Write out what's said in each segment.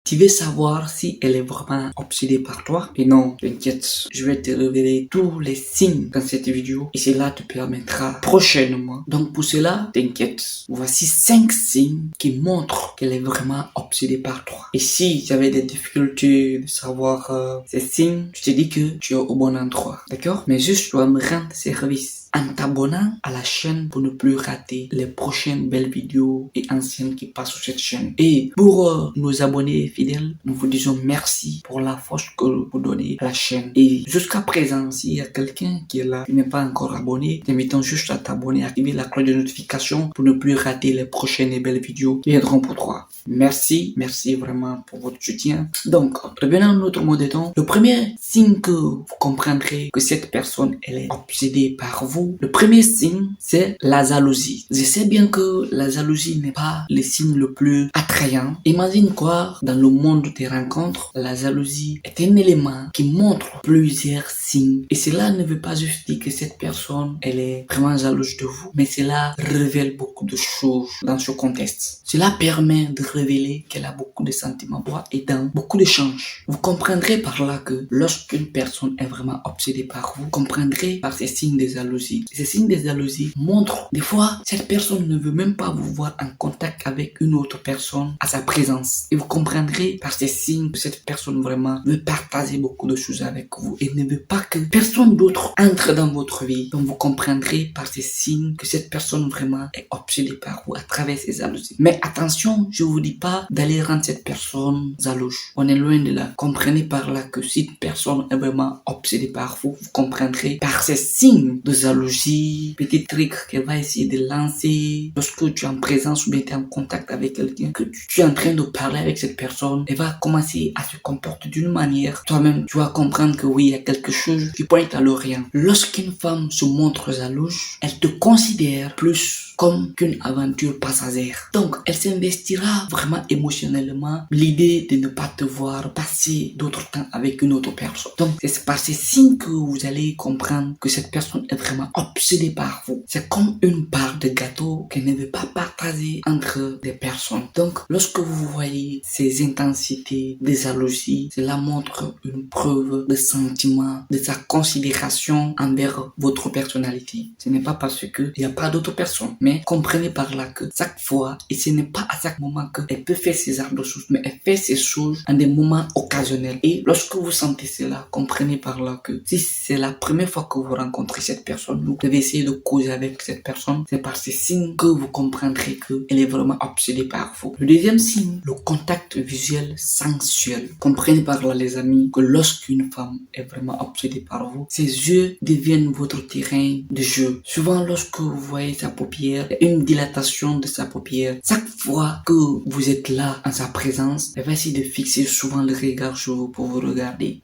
Tu veux savoir si elle est vraiment obsédée par toi? Et non, t'inquiète, je vais te révéler tous les signes dans cette vidéo et cela te permettra prochainement. Donc pour cela, t'inquiète, voici 5 signes qui montrent qu'elle est vraiment obsédée par toi. Et si j'avais des difficultés de savoir ces signes, je te dis que tu es au bon endroit, d'accord? Mais juste, tu dois me rendre service en t'abonnant à la chaîne pour ne plus rater les prochaines belles vidéos et anciennes qui passent sur cette chaîne. Et pour nos abonnés fidèles, nous vous disons merci pour la force que vous donnez à la chaîne. Et jusqu'à présent, s'il y a quelqu'un qui est là, qui n'est pas encore abonné, t'invitons juste à t'abonner, activer la cloche de notification pour ne plus rater les prochaines et belles vidéos qui viendront pour toi. Merci vraiment pour votre soutien. Donc, revenons à notre mot de temps. Le premier signe que vous comprendrez que cette personne, elle est obsédée par vous, le premier signe, c'est la jalousie. Je sais bien que la jalousie n'est pas le signe le plus attrayant. Imagine quoi, dans le monde des rencontres, la jalousie est un élément qui montre plusieurs signes. Et cela ne veut pas juste dire que cette personne, elle est vraiment jalouse de vous, mais cela révèle beaucoup de choses dans ce contexte. Cela permet de révéler qu'elle a beaucoup de sentiments pour et dans beaucoup d'échanges. Vous comprendrez par là que lorsqu'une personne est vraiment obsédée par vous, vous comprendrez par ces signes de jalousie. Ces signes de jalousie montrent des fois cette personne ne veut même pas vous voir en contact avec une autre personne à sa présence. Et vous comprendrez par ces signes que cette personne vraiment veut partager beaucoup de choses avec vous et ne veut pas que personne d'autre entre dans votre vie. Donc vous comprendrez par ces signes que cette personne vraiment est obsédée par vous à travers ces jalousies. Mais attention, je vous dis pas d'aller rendre cette personne jalouse. On est loin de là. Comprenez par là que si une personne est vraiment obsédée par vous, vous comprendrez par ces signes de jalousie, petit truc qu'elle va essayer de lancer lorsque tu es en présence ou bien tu es en contact avec quelqu'un, que tu es en train de parler avec cette personne, elle va commencer à se comporter d'une manière. Toi-même, tu vas comprendre que oui, il y a quelque chose qui pointe à l'orient. Lorsqu'une femme se montre jalouse, elle te considère plus comme qu'une aventure passagère. Donc, elle s'investira vraiment émotionnellement l'idée de ne pas te voir passer d'autres temps avec une autre personne. Donc, c'est par ces signes que vous allez comprendre que cette personne est vraiment obsédée par vous. C'est comme une part de gâteau qu'elle ne veut pas partager entre des personnes. Donc, lorsque vous voyez ces intensités de jalousie, cela montre une preuve de sentiment, de sa considération envers votre personnalité. Ce n'est pas parce qu'il n'y a pas d'autres personnes, mais comprenez par là que chaque fois, et ce n'est pas à chaque moment qu'elle peut faire ces genres de choses, mais elle fait ces choses en des moments occasionnels. Et lorsque vous sentez cela, comprenez par là que si c'est la première fois que vous rencontrez cette personne, vous devez essayer de causer avec cette personne. C'est par ces signes que vous comprendrez qu'elle est vraiment obsédée par vous. Le deuxième signe, le contact visuel sensuel. Comprenez par là, les amis, que lorsqu'une femme est vraiment obsédée par vous, ses yeux deviennent votre terrain de jeu. Souvent, lorsque vous voyez sa paupière, il y a une dilatation de sa paupière. Chaque fois que vous êtes là en sa présence, elle va essayer de fixer souvent le regard sur vous pour vous regarder,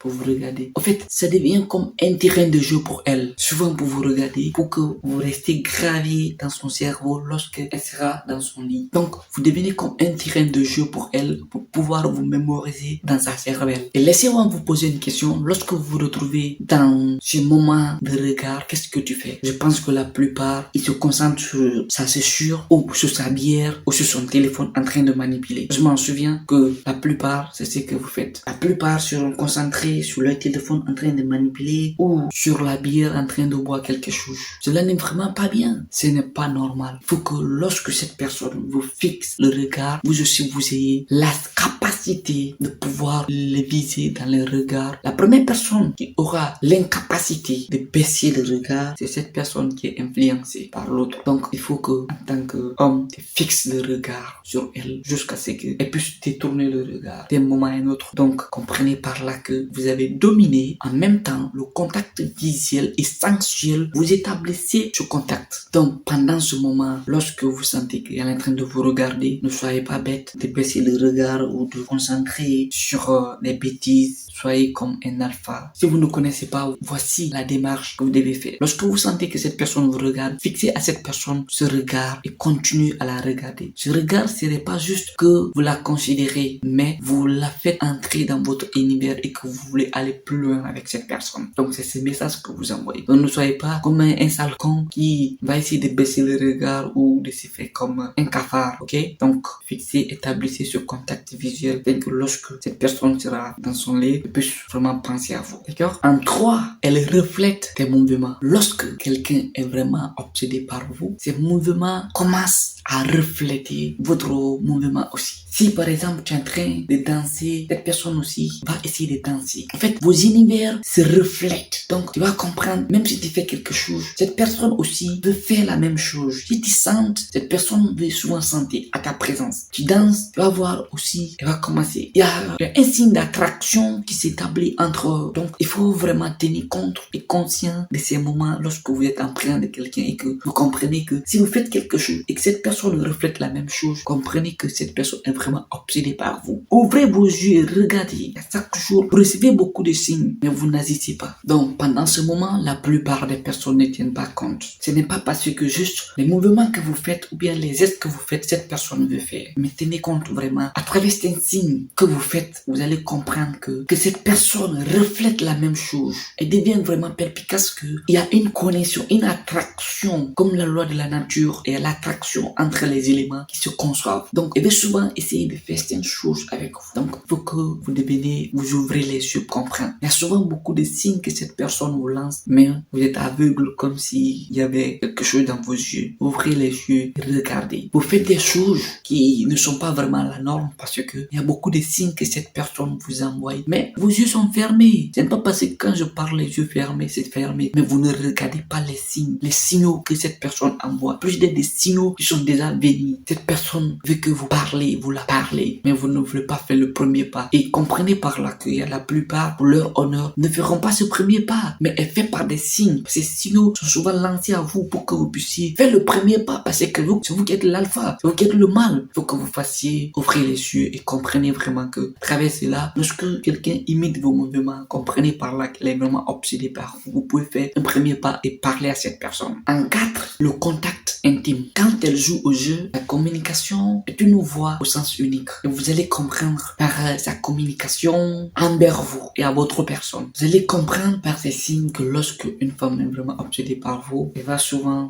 En fait, ça devient comme un terrain de jeu pour elle. Souvent pour vous regarder, pour que vous restez gravé dans son cerveau lorsqu'elle sera dans son lit. Donc, vous devenez comme un terrain de jeu pour elle, pour pouvoir vous mémoriser dans sa cervelle. Et laissez-moi vous poser une question. Lorsque vous vous retrouvez dans ce moment de regard, qu'est-ce que tu fais? Je pense que la plupart, ils se concentrent sur sa chaussure, ou sur sa bière, ou sur son téléphone en train de manipuler. Je m'en souviens que la plupart, c'est ce que vous faites. La plupart seront concentrés sur leur téléphone en train de manipuler, ou sur la bière en train de boire quelque chose. Cela n'est vraiment pas bien. Ce n'est pas normal. Il faut que lorsque cette personne vous fixe le regard, vous aussi vous ayez la capacité de pouvoir le viser dans le regard. La première personne qui aura l'incapacité de baisser le regard, c'est cette personne qui est influencée par l'autre. Donc, il faut que, en tant qu'homme, tu fixes le regard sur elle jusqu'à ce qu'elle puisse détourner le regard d'un moment à un autre. Donc, comprenez par là que vous avez dominé en même temps le contact visuel et sensuel. Vous établissez ce contact. Donc, pendant ce moment, lorsque vous sentez qu'elle est en train de vous regarder, ne soyez pas bête de baisser le regard ou de vous concentrer sur des bêtises, soyez comme un alpha. Si vous ne connaissez pas, voici la démarche que vous devez faire. Lorsque vous sentez que cette personne vous regarde, fixez à cette personne ce regard et continuez à la regarder. Ce regard, ce n'est pas juste que vous la considérez, mais vous la faites entrer dans votre univers et que vous voulez aller plus loin avec cette personne. Donc c'est ce message que vous envoyez. Donc ne soyez pas comme un sale con qui va essayer de baisser le regard ou de se faire comme un cafard, ok? Donc fixez, établissez ce contact visuel dès que lorsque cette personne sera dans son lit, elle puisse vraiment penser à vous, d'accord? En 3, elle reflète tes mouvements. Lorsque quelqu'un est vraiment obsédé par vous, ces mouvements commencent à refléter votre mouvement aussi. Si par exemple tu es en train de danser, cette personne aussi va essayer de danser. En fait, vos univers se reflètent. Donc tu vas comprendre, même si tu fais quelque chose, cette personne aussi veut faire la même chose. Si tu sens, cette personne veut souvent sentir à ta présence. Tu danses, tu vas voir aussi, elle va commencer. Il y a un signe d'attraction qui s'établit entre eux. Donc il faut vraiment tenir compte et conscient de ces moments lorsque vous êtes en présence de quelqu'un et que vous comprenez que si vous faites quelque chose et que cette personne reflète la même chose, comprenez que cette personne est vraiment obsédée par vous. Ouvrez vos yeux et regardez. Chaque jour, vous recevez beaucoup de signes, mais vous n'agissez pas. Donc, pendant ce moment, la plupart des personnes ne tiennent pas compte. Ce n'est pas parce que juste les mouvements que vous faites ou bien les gestes que vous faites, cette personne veut faire. Mais tenez compte vraiment, à travers ces signes que vous faites, vous allez comprendre que cette personne reflète la même chose. Elle devient vraiment perspicace qu'il y a une connexion, une attraction, comme la loi de la nature et l'attraction entre les éléments qui se conçoivent. Donc, elle veut souvent essayer de faire certaines choses avec vous. Donc, il faut que vous deveniez, vous ouvrez les yeux pour comprendre. Il y a souvent beaucoup de signes que cette personne vous lance, mais vous êtes aveugle comme s'il y avait quelque chose dans vos yeux. Ouvrez les yeux, regardez. Vous faites des choses qui ne sont pas vraiment la norme parce que il y a beaucoup de signes que cette personne vous envoie. Mais vos yeux sont fermés. Ce n'est pas parce que quand je parle les yeux fermés, c'est fermé. Mais vous ne regardez pas les signes, les signaux que cette personne envoie. Plus des signaux qui sont déjà venus. Cette personne veut que vous parlez, vous la parlez, mais vous ne voulez pas faire le premier pas. Et comprenez par là qu'il y a la plupart, pour leur honneur, ne feront pas ce premier pas, mais elle fait par des signes. Ces signaux sont souvent lancés à vous pour que vous puissiez faire le premier pas, parce que c'est vous qui êtes l'alpha, c'est vous qui êtes le mal. Il faut que vous fassiez, ouvrez les yeux et comprenez vraiment que, à travers cela, lorsque quelqu'un imite vos mouvements, comprenez par là qu'elle est vraiment obsédée par vous. Vous pouvez faire un premier pas et parler à cette personne. En 4, le contact intime. Quand elle joue au jeu, la communication est une voix au sens unique. Et vous allez comprendre par sa communication envers vous et à votre personne. Vous allez comprendre par ces signes que lorsque une femme est vraiment obsédée par vous, elle va souvent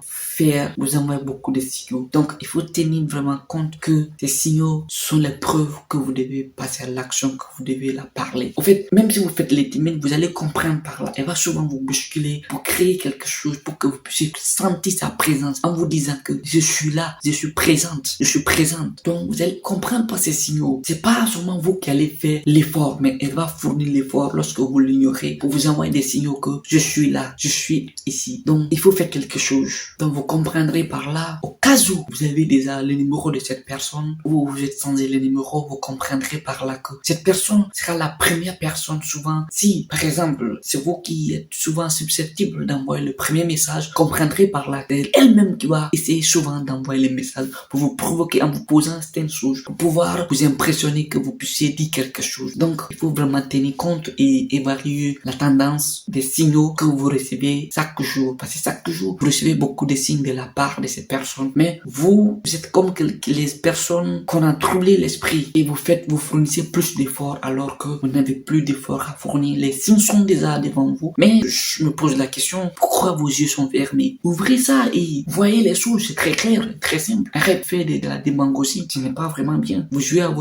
vous envoyer beaucoup de signaux. Donc, il faut tenir vraiment compte que ces signaux sont les preuves que vous devez passer à l'action, que vous devez la parler. En fait, même si vous faites les timides, vous allez comprendre par là. Elle va souvent vous bousculer pour créer quelque chose, pour que vous puissiez sentir sa présence en vous disant que je suis là, je suis présente, je suis présente. Donc, vous allez comprendre par ces signaux. C'est pas seulement vous qui allez faire l'effort, mais elle va fournir l'effort lorsque vous l'ignorez pour vous envoyer des signaux que je suis là, je suis ici. Donc, il faut faire quelque chose. Donc, vous comprendrez par là, au cas où vous avez déjà le numéro de cette personne ou vous êtes sans le numéro, vous comprendrez par là que cette personne sera la première personne souvent. Si, par exemple, c'est vous qui êtes souvent susceptible d'envoyer le premier message, comprendrez par là elle-même qui va essayer souvent d'envoyer les messages pour vous provoquer en vous posant certaines choses, pour pouvoir vous impressionner que vous puissiez dire quelque chose. Donc, il faut vraiment tenir compte et évaluer la tendance des signaux que vous recevez chaque jour. Parce que chaque jour, vous recevez beaucoup de signes de la part de ces personnes. Mais vous êtes comme les personnes qu'on a troublé l'esprit et vous fournissez plus d'efforts alors que vous n'avez plus d'efforts à fournir. Les signes sont déjà devant vous. Mais je me pose la question, pourquoi vos yeux sont fermés? Ouvrez ça et voyez les choses, c'est très clair, très simple. Arrête de faire de la démagogie, ce n'est pas vraiment bien. Vous jouez à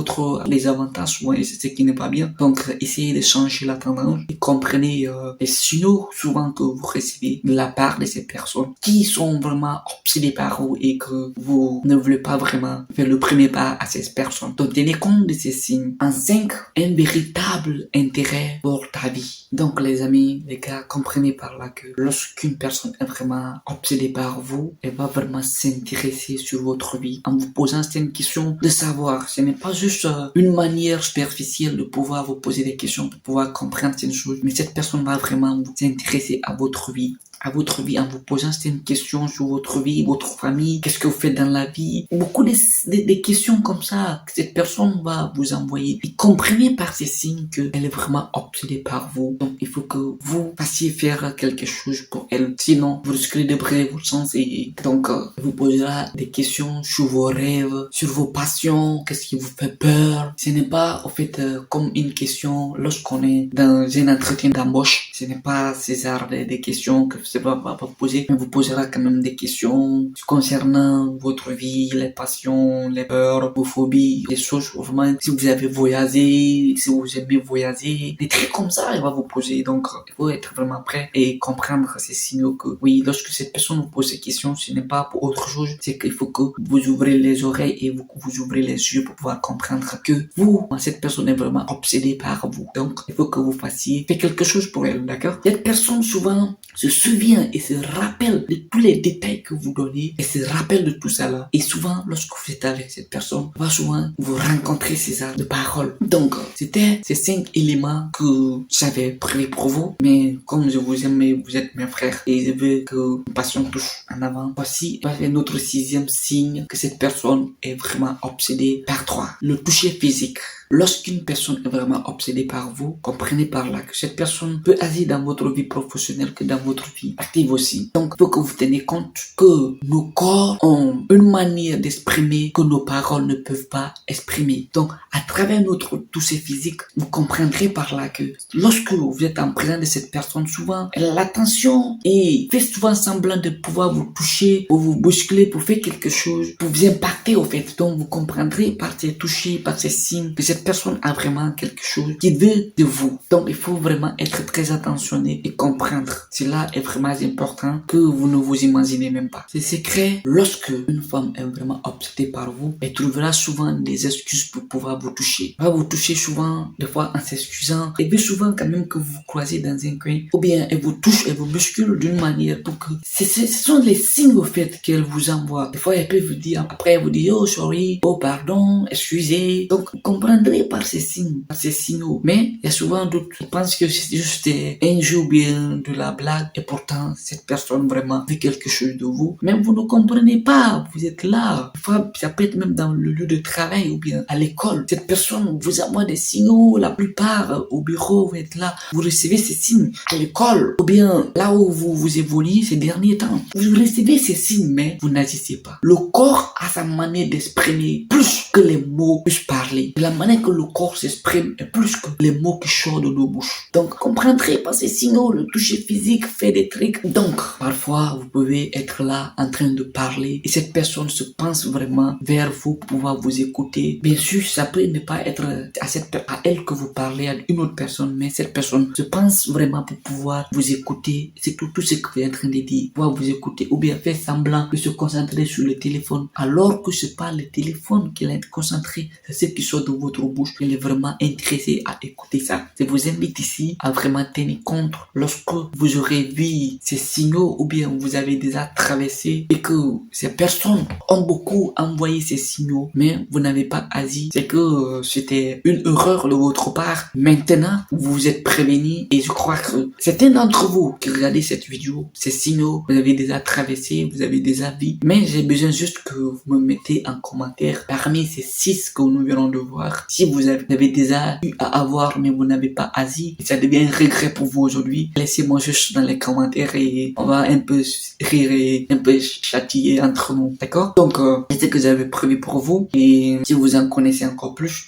les avantages souvent et c'est ce qui n'est pas bien. Donc, essayez de changer la tendance et comprenez les signaux souvent que vous recevez de la part de ces personnes qui sont vraiment obsédées par vous et que vous ne voulez pas vraiment faire le premier pas à ces personnes. Donc, tenez compte de ces signes. En 5, un véritable intérêt pour ta vie. Donc, les amis, les gars, comprenez par là que lorsqu'une personne est vraiment obsédée par vous, elle va vraiment s'intéresser sur votre vie en vous posant certaines questions de savoir. Ce n'est pas juste une manière superficielle de pouvoir vous poser des questions pour pouvoir comprendre certaines choses, mais cette personne va vraiment vous intéresser à votre vie, à votre vie en vous posant certaines questions sur votre vie, votre famille, qu'est-ce que vous faites dans la vie. Beaucoup de questions comme ça que cette personne va vous envoyer. Et comprenez par ces signes qu'elle est vraiment obsédée par vous. Donc, il faut que vous fassiez faire quelque chose pour elle. Sinon, vous risquez de brûler votre sens et donc, elle vous posera des questions sur vos rêves, sur vos passions, qu'est-ce qui vous fait peur. Ce n'est pas, en fait, comme une question lorsqu'on est dans un entretien d'embauche. Ce n'est pas ces genres de questions que ça va vous poser, mais vous posera quand même des questions concernant votre vie, les passions, les peurs, vos phobies, des choses vraiment, si vous avez voyagé, si vous aimez voyager, des trucs comme ça, elle va vous poser. Donc, il faut être vraiment prêt et comprendre ces signaux que, oui, lorsque cette personne vous pose ces questions, ce n'est pas pour autre chose, c'est qu'il faut que vous ouvrez les oreilles et vous ouvrez les yeux pour pouvoir comprendre que vous, cette personne est vraiment obsédée par vous. Donc, il faut que vous fassiez quelque chose pour elle, d'accord? Cette personne, souvent, se souvient et se rappelle de tous les détails que vous donnez et se rappelle de tout ça là. Et souvent, lorsque vous êtes avec cette personne, va souvent vous rencontrer ces arts de parole. Donc, c'était ces 5 éléments que j'avais prévus pour vous. Mais comme je vous aime, vous êtes mes frères et je veux que nous passions tous en avant. Voici notre 6e signe que cette personne est vraiment obsédée par toi. Le toucher physique. Lorsqu'une personne est vraiment obsédée par vous, comprenez par là que cette personne peut agir dans votre vie professionnelle que dans votre vie active aussi. Donc, il faut que vous teniez compte que nos corps ont une manière d'exprimer que nos paroles ne peuvent pas exprimer. Donc, à travers notre toucher physique, vous comprendrez par là que lorsque vous êtes en présence de cette personne, souvent, elle a l'attention et fait souvent semblant de pouvoir vous toucher, pour vous bousculer, pour faire quelque chose, pour vous impacter au fait. Donc, vous comprendrez par ces touchés, par ces signes que cette personne a vraiment quelque chose qui veut de vous. Donc, il faut vraiment être très attentionné et comprendre. Cela est vraiment important que vous ne vous imaginez même pas. C'est secret. Lorsque une femme est vraiment obsédée par vous, elle trouvera souvent des excuses pour pouvoir vous toucher. Elle va vous toucher souvent, des fois en s'excusant. Elle veut souvent quand même que vous croisez dans un coin. Ou bien elle vous touche, elle vous bouscule d'une manière pour que... Ce sont les signes au fait qu'elle vous envoie. Des fois, elle peut vous dire, après elle vous dit, oh sorry, oh pardon, excusez. Donc, vous comprendrez par ces signes, par ces signaux. Mais il y a souvent d'autres qui pensent que c'est juste un jeu ou bien de la blague et pourtant cette personne vraiment fait quelque chose de vous. Même vous ne comprenez pas, vous êtes là. Parfois, ça peut être même dans le lieu de travail ou bien à l'école. Cette personne vous envoie des signaux, la plupart au bureau, vous êtes là, vous recevez ces signes à l'école ou bien là où vous évoluez ces derniers temps. Vous recevez ces signes mais vous n'agissez pas. Le corps a sa manière d'exprimer plus que les mots puissent parler. La manière que le corps s'exprime est plus que les mots qui sortent de nos bouches. Donc, comprendrez par ces signaux, le toucher physique fait des trucs. Donc, parfois, vous pouvez être là en train de parler et cette personne se pense vraiment vers vous pour pouvoir vous écouter. Bien sûr, ça peut ne pas être à elle que vous parlez, à une autre personne, mais cette personne se pense vraiment pour pouvoir vous écouter. C'est tout ce que vous êtes en train de dire, pouvoir vous écouter ou bien faire semblant de se concentrer sur le téléphone alors que c'est pas le téléphone qu'il est concentré, c'est ce qui sort de votre bouche. Il est vraiment intéressé à écouter ça. Je vous invite ici à vraiment tenir compte lorsque vous aurez vu ces signaux ou bien vous avez déjà traversé et que ces personnes ont beaucoup envoyé ces signaux mais vous n'avez pas agi. C'est que c'était une erreur de votre part. Maintenant, vous êtes prévenus et je crois que certains d'entre vous qui regardez cette vidéo, ces signaux, vous avez déjà traversé, vous avez déjà vu. Mais j'ai besoin juste que vous me mettez en commentaire parmi ces 6 que nous venons de voir. Si vous avez déjà eu à avoir mais vous n'avez pas agi, ça devient un regret pour vous aujourd'hui. Laissez-moi juste dans les commentaires et on va un peu rire et un peu châtier entre nous, d'accord? Donc, c'est ce que j'avais prévu pour vous et si vous en connaissez encore plus,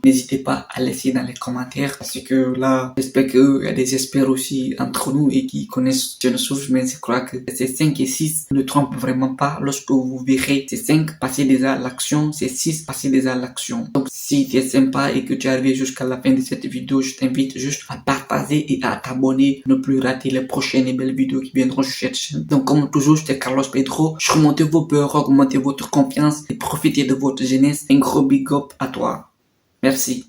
n'hésitez pas à laisser dans les commentaires parce que là, j'espère qu'il y a des experts aussi entre nous et qui connaissent une chose, mais je crois que ces 5 et 6 ne trompent vraiment pas. Lorsque vous verrez ces 5 passer déjà à l'action, ces 6 passer déjà à l'action. Donc, si tu es sympa et que tu es arrivé jusqu'à la fin de cette vidéo, je t'invite juste à partager et à t'abonner, ne plus rater les prochaines et belles vidéos qui viendront sur cette chaîne. Donc, comme toujours, j'étais Carlos Pedro. Surmontez vos peurs, augmentez votre confiance et profitez de votre jeunesse. Un gros big up à toi. Merci.